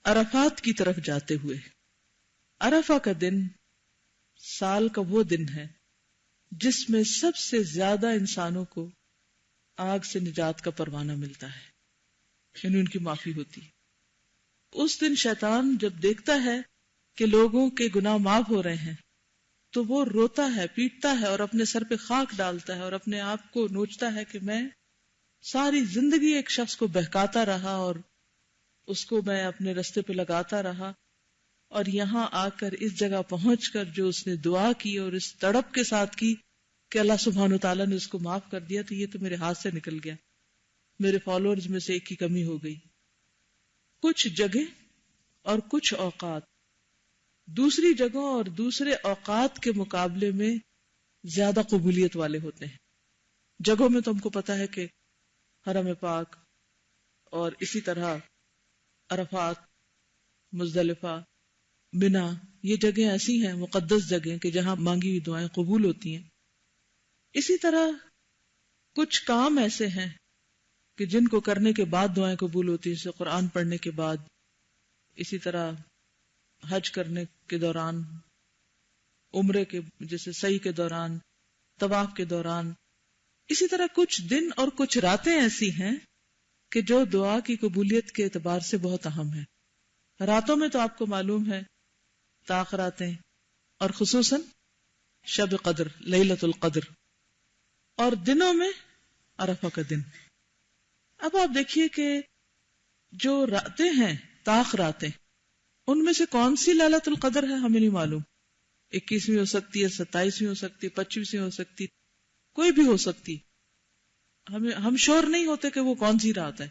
عرفات کی طرف جاتے ہوئے. عرفہ کا دن سال کا وہ دن ہے جس میں سب سے زیادہ انسانوں کو آگ سے نجات کا پروانہ ملتا ہے، یعنی ان کی معافی ہوتی ہے. اس دن شیطان جب دیکھتا ہے کہ لوگوں کے گناہ معاف ہو رہے ہیں تو وہ روتا ہے، پیٹتا ہے اور اپنے سر پہ خاک ڈالتا ہے اور اپنے آپ کو نوچتا ہے کہ میں ساری زندگی ایک شخص کو بہکاتا رہا اور اس کو میں اپنے رستے پہ لگاتا رہا، اور یہاں آ کر اس جگہ پہنچ کر جو اس نے دعا کی اور اس تڑپ کے ساتھ کی کہ اللہ سبحانہ وتعالیٰ نے اس کو معاف کر دیا، تو یہ تو میرے ہاتھ سے نکل گیا، میرے فالوورز میں سے ایک کی کمی ہو گئی. کچھ جگہ اور کچھ اوقات دوسری جگہوں اور دوسرے اوقات کے مقابلے میں زیادہ قبولیت والے ہوتے ہیں. جگہوں میں تو ہم کو پتا ہے کہ حرم پاک اور اسی طرح عرفات، مزدلفہ، منا، یہ جگہیں ایسی ہیں مقدس جگہیں کہ جہاں مانگی ہوئی دعائیں قبول ہوتی ہیں. اسی طرح کچھ کام ایسے ہیں کہ جن کو کرنے کے بعد دعائیں قبول ہوتی ہیں، جیسے قرآن پڑھنے کے بعد، اسی طرح حج کرنے کے دوران، عمرے کے جیسے سعی کے دوران، طواف کے دوران. اسی طرح کچھ دن اور کچھ راتیں ایسی ہیں کہ جو دعا کی قبولیت کے اعتبار سے بہت اہم ہے. راتوں میں تو آپ کو معلوم ہے طاق راتیں، اور خصوصاً شب قدر، لیلۃ القدر، اور دنوں میں عرفہ کا دن. اب آپ دیکھیے کہ جو راتیں ہیں، طاق راتیں، ان میں سے کون سی لیلۃ القدر ہے ہمیں نہیں معلوم. 21ویں ہو سکتی ہے، 27ویں ہو سکتی ہے، 25ویں ہو سکتی، کوئی بھی ہو سکتی، ہم شور نہیں ہوتے کہ وہ کون سی رات ہے.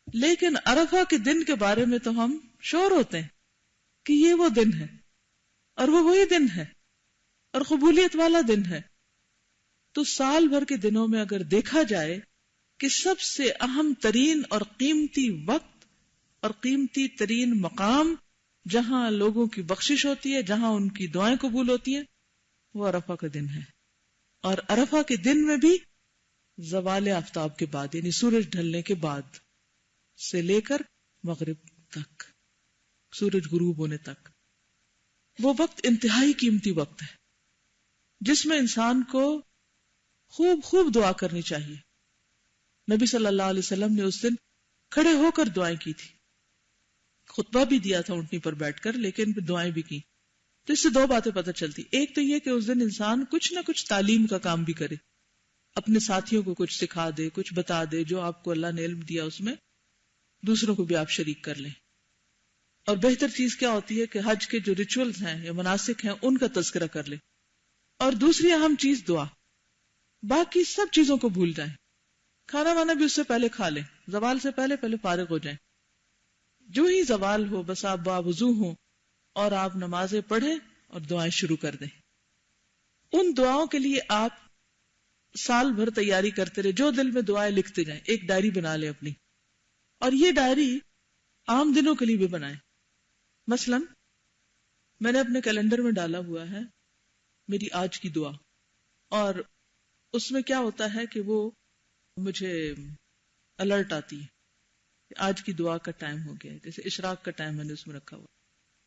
لیکن عرفہ کے دن کے بارے میں تو ہم شور ہوتے ہیں کہ یہ وہ دن ہے، اور وہ وہی دن ہے، اور قبولیت والا دن ہے. تو سال بھر کے دنوں میں اگر دیکھا جائے کہ سب سے اہم ترین اور قیمتی وقت اور قیمتی ترین مقام جہاں لوگوں کی بخشش ہوتی ہے، جہاں ان کی دعائیں قبول ہوتی ہیں، وہ عرفہ کا دن ہے. اور عرفہ کے دن میں بھی زوال آفتاب کے بعد، یعنی سورج ڈھلنے کے بعد سے لے کر مغرب تک، سورج غروب ہونے تک، وہ وقت انتہائی قیمتی وقت ہے جس میں انسان کو خوب خوب دعا کرنی چاہیے. نبی صلی اللہ علیہ وسلم نے اس دن کھڑے ہو کر دعائیں کی تھی، خطبہ بھی دیا تھا اونٹنی پر بیٹھ کر، لیکن دعائیں بھی کی. تو اس سے دو باتیں پتہ چلتی. ایک تو یہ کہ اس دن انسان کچھ نہ کچھ تعلیم کا کام بھی کرے، اپنے ساتھیوں کو کچھ سکھا دے، کچھ بتا دے، جو آپ کو اللہ نے علم دیا اس میں دوسروں کو بھی آپ شریک کر لیں. اور بہتر چیز کیا ہوتی ہے کہ حج کے جو ریچولز ہیں یا مناسک ہیں ان کا تذکرہ کر لیں. اور دوسری اہم چیز دعا. باقی سب چیزوں کو بھول جائیں، کھانا وانا بھی اس سے پہلے کھا لیں، زوال سے پہلے فارغ ہو جائیں. جو ہی زوال ہو بس آپ باوضو ہوں اور آپ نمازیں پڑھیں اور دعائیں شروع کر دیں. ان دعاؤں کے لیے آپ سال بھر تیاری کرتے رہے، جو دل میں دعائیں لکھتے جائیں، ایک ڈائری بنا لیں اپنی، اور یہ ڈائری عام دنوں کے لیے بھی بنائیں. مثلا میں نے اپنے کیلنڈر میں ڈالا ہوا ہے میری آج کی دعا، اور اس میں کیا ہوتا ہے کہ وہ مجھے الرٹ آتی ہے کہ آج کی دعا کا ٹائم ہو گیا ہے. جیسے اشراق کا ٹائم میں نے اس میں رکھا ہوا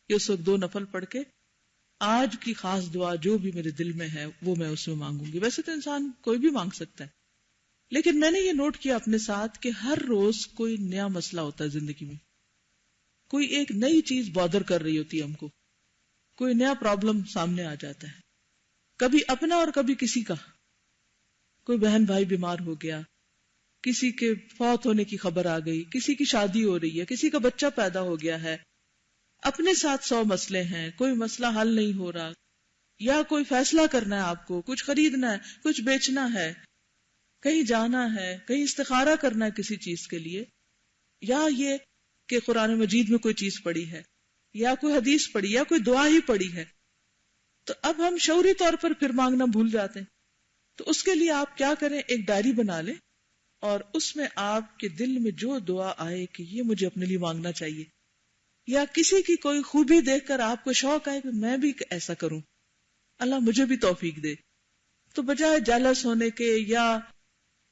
کہ اس وقت 2 نفل پڑھ کے آج کی خاص دعا جو بھی میرے دل میں ہے وہ میں اس میں مانگوں گی. ویسے تو انسان کوئی بھی مانگ سکتا ہے، لیکن میں نے یہ نوٹ کیا اپنے ساتھ کہ ہر روز کوئی نیا مسئلہ ہوتا ہے زندگی میں، کوئی ایک نئی چیز بادر کر رہی ہوتی ہے ہم کو، کوئی نیا پرابلم سامنے آ جاتا ہے، کبھی اپنا اور کبھی کسی کا. کوئی بہن بھائی بیمار ہو گیا، کسی کے فوت ہونے کی خبر آ گئی، کسی کی شادی ہو رہی ہے، کسی کا بچہ پیدا ہو گیا ہے، اپنے ساتھ 100 مسئلے ہیں، کوئی مسئلہ حل نہیں ہو رہا، یا کوئی فیصلہ کرنا ہے آپ کو، کچھ خریدنا ہے، کچھ بیچنا ہے، کہیں جانا ہے، کہیں استخارہ کرنا ہے کسی چیز کے لیے، یا یہ کہ قرآن مجید میں کوئی چیز پڑھی ہے، یا کوئی حدیث پڑھی، یا کوئی دعا ہی پڑھی ہے. تو اب ہم شعوری طور پر پھر مانگنا بھول جاتے ہیں. تو اس کے لیے آپ کیا کریں، ایک ڈائری بنا لیں اور اس میں آپ کے دل میں جو دعا آئے کہ یہ مجھے اپنے لیے مانگنا چاہیے، یا کسی کی کوئی خوبی دیکھ کر آپ کو شوق آئے کہ میں بھی ایسا کروں، اللہ مجھے بھی توفیق دے، تو بجائے جالس ہونے کے یا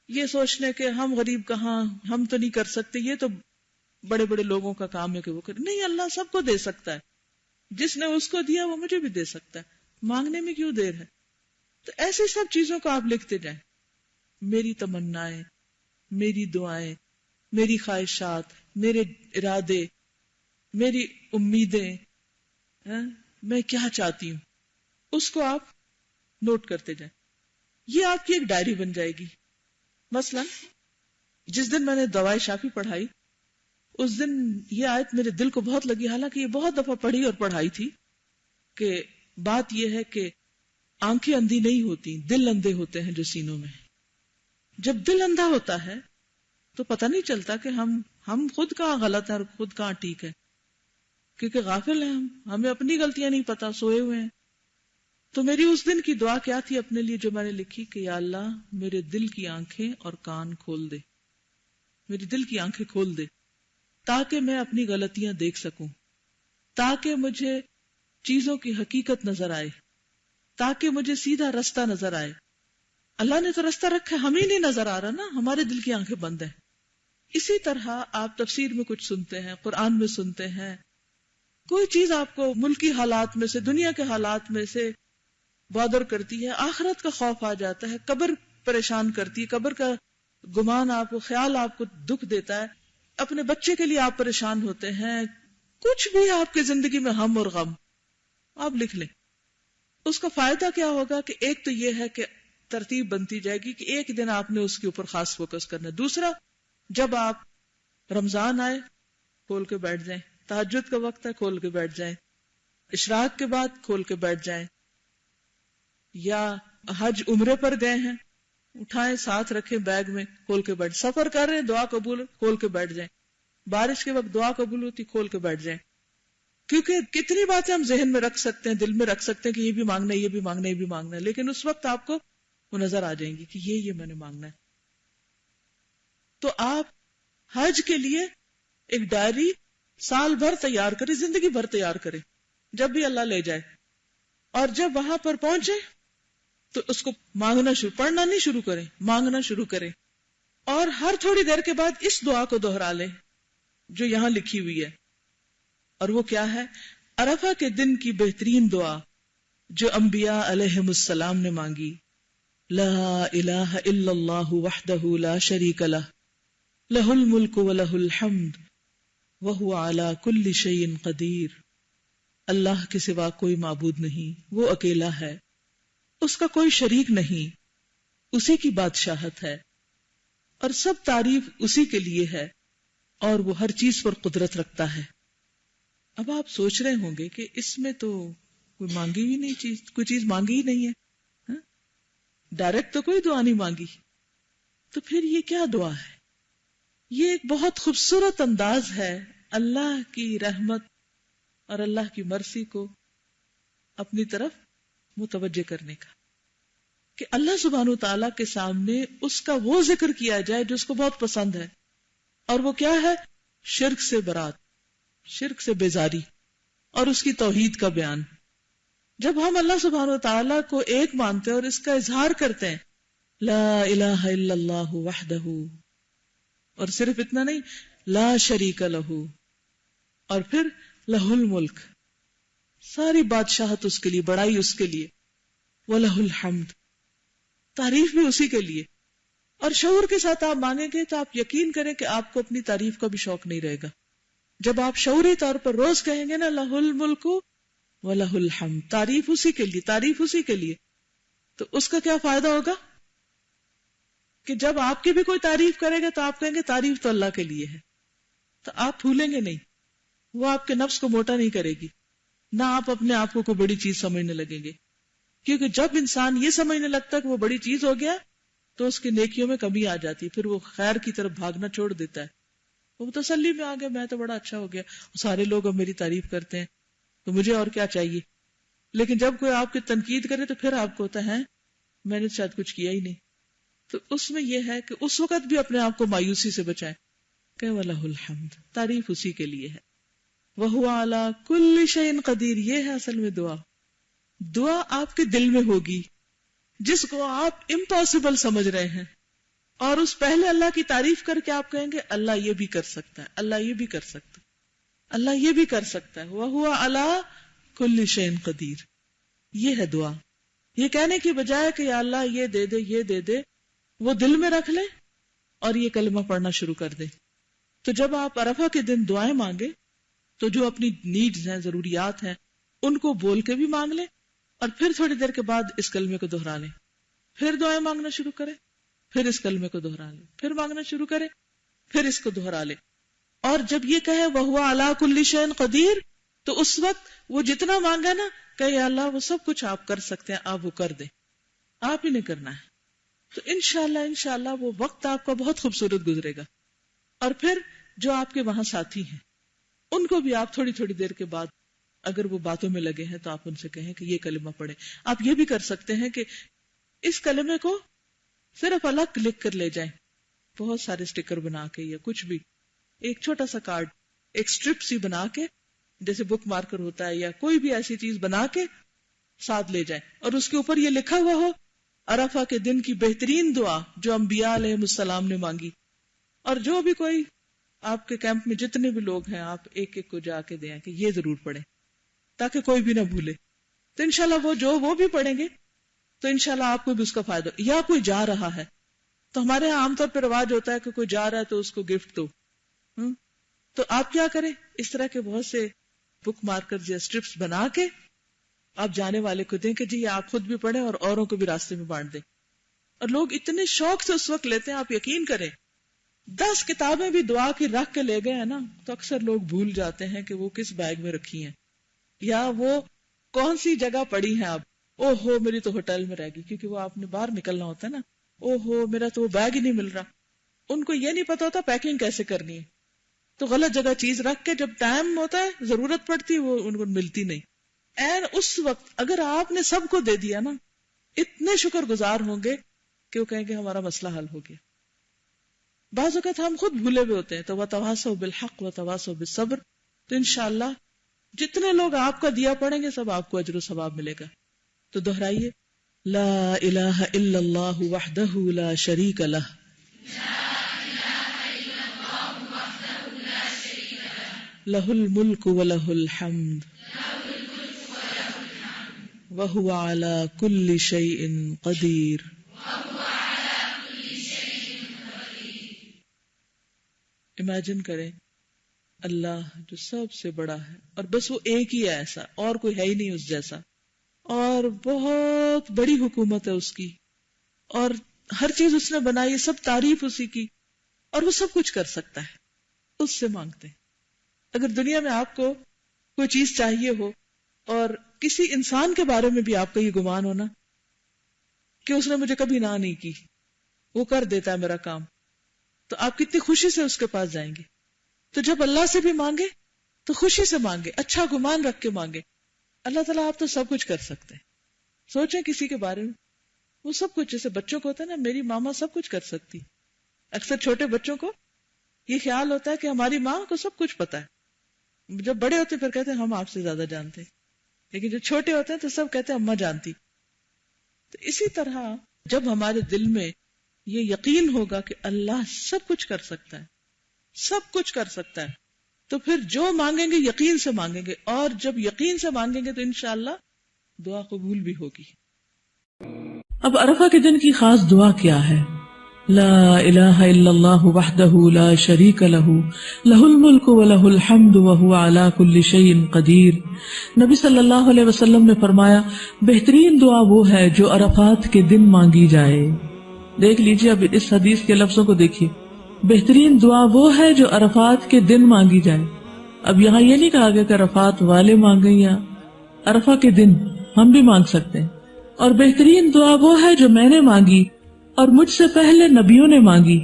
یہ سوچنے کے ہم غریب کہاں، ہم تو نہیں کر سکتے، یہ تو بڑے بڑے لوگوں کا کام ہے کہ وہ کرے. نہیں، اللہ سب کو دے سکتا ہے. جس نے اس کو دیا وہ مجھے بھی دے سکتا ہے. مانگنے میں کیوں دیر ہے؟ تو ایسی سب چیزوں کو آپ لکھتے جائیں. میری تمنائیں، میری دعائیں، میری خواہشات، میرے ارادے، میری امیدیں، میں کیا چاہتی ہوں، اس کو آپ نوٹ کرتے جائیں. یہ آپ کی ایک ڈائری بن جائے گی. مثلا جس دن میں نے دوائے شافی پڑھائی، اس دن یہ آیت میرے دل کو بہت لگی، حالانکہ یہ بہت دفعہ پڑھی اور پڑھائی تھی، کہ بات یہ ہے کہ آنکھیں اندھی نہیں ہوتی، دل اندھے ہوتے ہیں جو سینوں میں. جب دل اندھا ہوتا ہے تو پتہ نہیں چلتا کہ ہم خود کہاں غلط ہیں اور خود کہاں ٹھیک ہے، کیونکہ غافل ہیں ہمیں اپنی غلطیاں نہیں پتا، سوئے ہوئے ہیں. تو میری اس دن کی دعا کیا تھی اپنے لیے جو میں نے لکھی، کہ یا اللہ میرے دل کی آنکھیں اور کان کھول دے، میری دل کی آنکھیں کھول دے، تاکہ میں اپنی غلطیاں دیکھ سکوں، تاکہ مجھے چیزوں کی حقیقت نظر آئے، تاکہ مجھے سیدھا رستہ نظر آئے. اللہ نے تو رستہ رکھا، ہم ہی نہیں نظر آ رہا نا، ہمارے دل کی آنکھیں بند ہیں. اسی طرح آپ تفسیر میں کچھ سنتے ہیں، قرآن میں سنتے ہیں، کوئی چیز آپ کو ملکی حالات میں سے، دنیا کے حالات میں سے بادر کرتی ہے، آخرت کا خوف آ جاتا ہے، قبر پریشان کرتی ہے، قبر کا گمان آپ کو، خیال آپ کو دکھ دیتا ہے، اپنے بچے کے لیے آپ پریشان ہوتے ہیں، کچھ بھی آپ کی زندگی میں ہم اور غم، آپ لکھ لیں. اس کا فائدہ کیا ہوگا کہ ایک تو یہ ہے کہ ترتیب بنتی جائے گی کہ ایک دن آپ نے اس کے اوپر خاص فوکس کرنا ہے. دوسرا، جب آپ رمضان آئے کھول کے بیٹھ جائیں، تہجد کا وقت ہے کھول کے بیٹھ جائیں، اشراق کے بعد کھول کے بیٹھ جائیں، یا حج عمرے پر گئے ہیں اٹھائیں ساتھ رکھیں بیگ میں کھول کے بیٹھ، سفر کر رہے ہیں دعا قبول کھول کے بیٹھ جائیں، بارش کے وقت دعا قبول ہوتی کھول کے بیٹھ جائیں. کیونکہ کتنی باتیں ہم ذہن میں رکھ سکتے ہیں، دل میں رکھ سکتے ہیں کہ یہ بھی مانگنا ہے، یہ بھی مانگنا ہے، یہ بھی مانگنا ہے، لیکن اس وقت آپ کو وہ نظر آ جائیں گی کہ یہ میں نے مانگنا ہے. تو آپ حج کے لیے ایک ڈائری سال بھر تیار کریں، زندگی بھر تیار کریں، جب بھی اللہ لے جائے، اور جب وہاں پر پہنچے تو اس کو مانگنا پڑھنا نہیں شروع کریں، مانگنا شروع کریں. اور ہر تھوڑی دیر کے بعد اس دعا کو دوہرا لیں جو یہاں لکھی ہوئی ہے. اور وہ کیا ہے؟ عرفہ کے دن کی بہترین دعا جو انبیاء علیہم السلام نے مانگی، لا الہ الا اللہ وحدہ لا شریک لہ، لہ الملک ولہ الحمد وہو علی کل شیء قدیر. اللہ کے سوا کوئی معبود نہیں، وہ اکیلا ہے، اس کا کوئی شریک نہیں، اسی کی بادشاہت ہے، اور سب تعریف اسی کے لیے ہے، اور وہ ہر چیز پر قدرت رکھتا ہے. اب آپ سوچ رہے ہوں گے کہ اس میں تو کوئی مانگی ہی نہیں چیز، کوئی چیز مانگی ہی نہیں ہے، ڈائریکٹ تو کوئی دعا نہیں مانگی، تو پھر یہ کیا دعا ہے؟ یہ ایک بہت خوبصورت انداز ہے اللہ کی رحمت اور اللہ کی مرضی کو اپنی طرف متوجہ کرنے کا، کہ اللہ سبحانہ تعالیٰ کے سامنے اس کا وہ ذکر کیا جائے جو اس کو بہت پسند ہے. اور وہ کیا ہے؟ شرک سے برات، شرک سے بیزاری، اور اس کی توحید کا بیان. جب ہم اللہ سبحانہ تعالیٰ کو ایک مانتے ہیں اور اس کا اظہار کرتے ہیں، لا الہ الا اللہ وحدہ، اور صرف اتنا نہیں، لا شریک لہ، اور پھر لہ الملک، ساری بادشاہت اس کے لیے، بڑائی اس کے لیے، وَلَهُ الْحَمْدُ، تعریف بھی اسی کے لیے. اور شعور کے ساتھ آپ مانگیں گے تو آپ یقین کریں کہ آپ کو اپنی تعریف کا بھی شوق نہیں رہے گا. جب آپ شعوری طور پر روز کہیں گے نا لہ الملک وَلَهُ الْحَمْدُ، تعریف اسی کے لیے، تعریف اسی کے لیے، تو اس کا کیا فائدہ ہوگا کہ جب آپ کی بھی کوئی تعریف کرے گا تو آپ کہیں گے تعریف تو اللہ کے لیے ہے. تو آپ پھولیں گے نہیں، وہ آپ کے نفس کو موٹا نہیں کرے گی، نہ آپ اپنے آپ کو کوئی بڑی چیز سمجھنے لگیں گے. کیونکہ جب انسان یہ سمجھنے لگتا ہے کہ وہ بڑی چیز ہو گیا تو اس کی نیکیوں میں کمی آ جاتی ہے، پھر وہ خیر کی طرف بھاگنا چھوڑ دیتا ہے. وہ تسلی میں آ گیا، میں تو بڑا اچھا ہو گیا، سارے لوگ اب میری تعریف کرتے ہیں تو مجھے اور کیا چاہیے. لیکن جب کوئی آپ کی تنقید کرے تو پھر آپ کو ہوتا ہے میں نے شاید کچھ کیا ہی نہیں. تو اس میں یہ ہے کہ اس وقت بھی اپنے آپ کو مایوسی سے بچائیں کہ وَلَهُ الْحَمْدُ، تعریف اسی کے لیے ہے، وَهُوَ عَلَى كُلِّ شَيْءٍ قَدِيرٌ. یہ ہے اصل میں دعا. دعا آپ کے دل میں ہوگی جس کو آپ امپاسبل سمجھ رہے ہیں، اور اس پہلے اللہ کی تعریف کر کے آپ کہیں گے اللہ یہ بھی کر سکتا ہے، اللہ یہ بھی کر سکتا ہے، اللہ یہ بھی کر سکتا ہے، وَهُوَ عَلَىٰ كُلِّ شَيْءٍ قَدِيرٌ. یہ ہے دعا. یہ کہنے کی بجائے کہ یا اللہ یہ دے دے یہ دے دے، وہ دل میں رکھ لے اور یہ کلمہ پڑھنا شروع کر دے. تو جب آپ عرفہ کے دن دعائیں مانگے تو جو اپنی نیڈز ہیں، ضروریات ہیں، ان کو بول کے بھی مانگ لیں اور پھر تھوڑی دیر کے بعد اس کلمے کو دہرا لیں. پھر دعائیں مانگنا شروع کریں، پھر اس کلمے کو دہرا لیں، پھر مانگنا شروع کریں، پھر اس کو دہرا لیں. اور جب یہ کہے وَهُوَ عَلَىٰ كُلِّ شَيْءٍ قَدِيرٌ، تو اس وقت وہ جتنا مانگا نا کہ یا اللہ وہ سب کچھ آپ کر سکتے ہیں، آپ وہ کر دیں، آپ ہی نے کرنا ہے. تو انشاءاللہ وہ وقت آپ کا بہت خوبصورت گزرے گا. اور پھر جو آپ کے وہاں ساتھی ہیں ان کو بھی آپ تھوڑی تھوڑی دیر کے بعد اگر وہ باتوں میں لگے ہیں تو آپ ان سے کہیں کہ یہ کلمہ پڑھیں. آپ یہ بھی کر سکتے ہیں کہ اس کلمے کو صرف الگ لکھ کر لے جائیں، بہت سارے سٹیکر بنا کے یا کچھ بھی، ایک چھوٹا سا کارڈ، ایک سٹرپ سی بنا کے جیسے بک مارکر ہوتا ہے، یا کوئی بھی ایسی چیز بنا کے ساتھ لے جائیں اور اس کے اوپر یہ لکھا ہوا ہو عرفہ کے دن کی بہترین دعا جو انبیاء علیہ السلام نے مانگی. اور جو بھی کوئی آپ کے کیمپ میں جتنے بھی لوگ ہیں آپ ایک ایک کو جا کے دیں کہ یہ ضرور پڑھیں تاکہ کوئی بھی نہ بھولے. تو انشاءاللہ وہ بھی پڑھیں گے تو انشاءاللہ آپ کو بھی اس کا فائدہ. یا کوئی جا رہا ہے تو ہمارے یہاں عام طور پہ رواج ہوتا ہے کہ کوئی جا رہا ہے تو اس کو گفٹ دو. تو آپ کیا کریں، اس طرح کے بہت سے بک مارکر یا اسٹرپس بنا کے آپ جانے والے کو دیں کہ جی آپ خود بھی پڑھیں اور اوروں کو بھی راستے میں بانٹ دیں. اور لوگ اتنے شوق سے اس وقت لیتے ہیں، آپ یقین کریں 10 کتابیں بھی دعا کی رکھ کے لے گئے ہیں نا تو اکثر لوگ بھول جاتے ہیں کہ وہ کس بیگ میں رکھی ہیں یا وہ کون سی جگہ پڑی ہیں. آپ او ہو میری تو ہوٹل میں رہ گئی، کیونکہ وہ آپ نے باہر نکلنا ہوتا ہے نا. او ہو میرا تو وہ بیگ ہی نہیں مل رہا. ان کو یہ نہیں پتا ہوتا پیکنگ کیسے کرنی ہے، تو غلط جگہ چیز رکھ کے جب ٹائم ہوتا ہے ضرورت پڑتی ہے وہ ان کو ملتی نہیں. اور اس وقت اگر آپ نے سب کو دے دیا نا اتنے شکر گزار ہوں گے کہ وہ کہیں گے ہمارا مسئلہ حل ہو گیا. بعض اوقات ہم خود بھولے ہوئے ہوتے ہیں. تو وَتَوَاصَوْا بِالْحَقِّ وَتَوَاصَوْا بِالصَّبْرِ. تو انشاءاللہ جتنے لوگ آپ کا دیا پڑھیں گے سب آپ کو اجر و ثواب ملے گا. تو دہرائیے لا الہ الا اللہ وحدہ لا شریک لہ لہ الملک ولہ الحمد وہو علی کل شیء قدیر. امیجن کریں اللہ جو سب سے بڑا ہے اور بس وہ ایک ہی ہے ایسا، اور کوئی ہے ہی نہیں اس جیسا، اور بہت بڑی حکومت ہے اس کی، اور ہر چیز اس نے بنائی، سب تعریف اسی کی، اور وہ سب کچھ کر سکتا ہے. اس سے مانگتے ہیں. اگر دنیا میں آپ کو کوئی چیز چاہیے ہو اور کسی انسان کے بارے میں بھی آپ کا یہ گمان ہونا کہ اس نے مجھے کبھی نہ نہیں کی، وہ کر دیتا ہے میرا کام، تو آپ کتنی خوشی سے اس کے پاس جائیں گے. تو جب اللہ سے بھی مانگے تو خوشی سے مانگے، اچھا گمان رکھ کے مانگے. اللہ تعالیٰ آپ تو سب کچھ کر سکتے ہیں. سوچیں کسی کے بارے میں، وہ سب کچھ، جیسے بچوں کو ہوتا ہے نا میری ماما سب کچھ کر سکتی. اکثر چھوٹے بچوں کو یہ خیال ہوتا ہے کہ ہماری ماں کو سب کچھ پتا ہے. جب بڑے ہوتے پھر کہتے ہیں ہم آپ سے زیادہ جانتے ہیں، لیکن جب چھوٹے ہوتے ہیں تو سب کہتے ہیں اماں جانتی. تو اسی طرح جب ہمارے دل میں یہ یقین ہوگا کہ اللہ سب کچھ کر سکتا ہے، سب کچھ کر سکتا ہے، تو پھر جو مانگیں گے یقین سے مانگیں گے، اور جب یقین سے مانگیں گے تو انشاءاللہ دعا قبول بھی ہوگی. اب عرفہ کے دن کی خاص دعا کیا ہے؟ لا الہ الا اللہ وحدہ لا شریک لہ لہ الملک ولہ الحمد وہو علی کل شیء قدیر. نبی صلی اللہ علیہ وسلم نے فرمایا بہترین دعا وہ ہے جو عرفات کے دن مانگی جائے. دیکھ لیجیے اب اس حدیث کے لفظوں کو دیکھیے، بہترین دعا وہ ہے جو عرفات کے دن مانگی جائے. اب یہاں یہ نہیں کہا گیا کہ عرفات والے مانگیں، یا عرفہ کے دن ہم بھی مانگ سکتے ہیں. اور بہترین دعا وہ ہے جو میں نے مانگی اور مجھ سے پہلے نبیوں نے مانگی،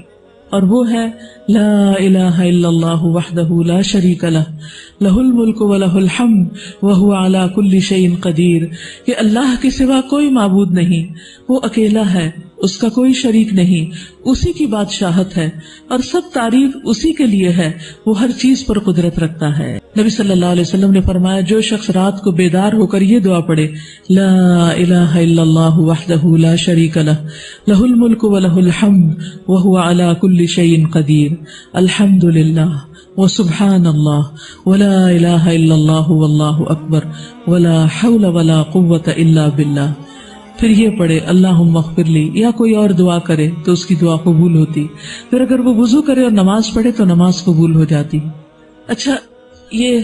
اور وہ ہے لا الہ الا اللہ وحدہ لا شریک لہ لہ الملک ولہ الحمد وہو علی کل شیء قدیر، کہ اللہ کے سوا کوئی معبود نہیں، وہ اکیلا ہے اس کا کوئی شریک نہیں، اسی کی بادشاہت ہے اور سب تعریف اسی کے لیے ہے، وہ ہر چیز پر قدرت رکھتا ہے۔ نبی صلی اللہ علیہ وسلم نے فرمایا جو شخص رات کو بیدار ہو کر یہ دعا پڑھے لا الہ الا اللہ وحدہ لا شریک لہ لہ الملک ولہ الحمد وہو علی کل شیء قدیر الحمد للہ وسبحان اللہ ولا الہ الا اللہ واللہ اکبر ولا حول ولا قوة الا باللہ، پھر یہ پڑھے اللہم اغفر لی، یا کوئی اور دعا کرے تو اس کی دعا قبول ہوتی، پھر اگر وہ وضو کرے اور نماز پڑھے تو نماز قبول ہو جاتی۔ اچھا، یہ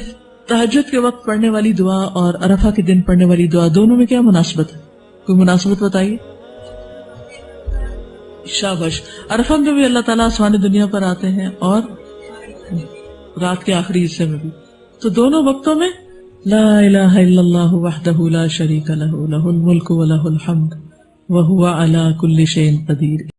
تہجد کے وقت پڑھنے والی دعا اور عرفہ کے دن پڑھنے والی دعا دونوں میں کیا مناسبت ہے؟ کوئی مناسبت بتائیے۔ شاباش۔ عرفہ میں بھی اللہ تعالیٰ آسمان دنیا پر آتے ہیں اور رات کے آخری حصے میں بھی، تو دونوں وقتوں میں لا الہ الا اللہ وحدہ لا شریک لہ لہ الملک ولہ الحمد وہو علی کل شیء قدیر۔